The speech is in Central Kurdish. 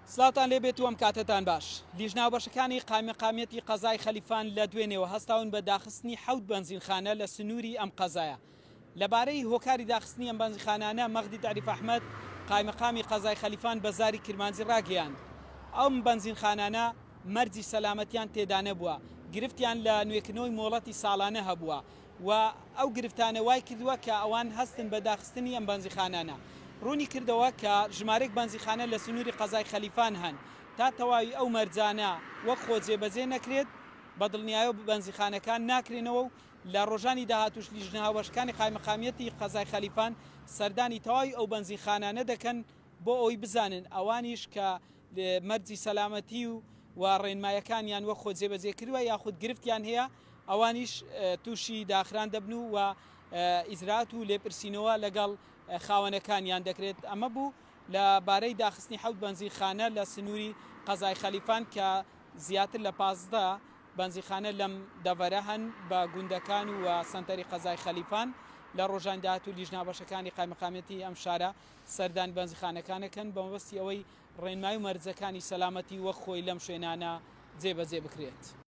سلاوتان لێبێت و ئەم کاتتان باش. لیژناوبەشەکانی قایمەقامیەتی قەزای خەلیفان لە دوێنێەوە هەستاون بە داخستنی 7 بەنزینخانە لە سنووری ئەم قەزایە. لەبارەی هۆکاری داخستنی ئەم بەنزینخانانە مەغدی تعریف ئەحمەد قایمەقامی قەزای خەلیفان بە زاری کرمانجی ڕاگەیاند. ئەم بەنزینخانانە مەرجی سەلامەتیان تێدا نەبووە، گرفتیان لە نوێکردنەوەی مۆڵەتی ساڵانە هەبووە و ئەو گرفتانە وای کردووە کە ئەوان هەستن بە داخستنی ئەم بەنزینخانانە. ڕوونی کردەوە کە ژمارەی بەنزینخانە لە سنووری قەزای خەلیفان هەن تا تەواوی ئەو مەرجانە وەک خۆ جێبەجێ نەکرێت بە دڵنیایە بەنزینخانەکان ناکرێنەوە و لە ڕۆژانی داهاتوش لیژنەهاوبەشەکانی قایمەقامیەتی قەزای خەلیفان سەردانی تەواوی ئەو بەنزینخانانە دەکەن بۆ ئەوی بزانن ئەوانیش کە مەرجی سەلامەتی و ڕێنمایەکانیان وەک خۆ جێبەجێ کردووە یاخود گرفتیان هەیە ئەوانیش تووشی داخران دەبن و ئیزرات و لێپرسینەوە لەگەڵ خاوەنەکانیان دەکرێت. ئەمە بوو لە بارەی داخستنی 7 بەنزینخانە لە سنووری قەزای خەلیفان کە زیاتر لە 15 بەنزینخانە لەم دەڤەرە هەن بە گوندەکان و سەنتەری قەزای خەلیفان لە ڕۆژان داهات و لیژناوبەشەکانی قایمەقامیەتی ئەم شارە سەردانی بەنزینخانەکانەکەن بە مەبەستی ئەوەی ڕێنمایی و مەرجەکانی سەلامەتی وەک خۆی لەم شوێنانە جێبەجێ بکرێت.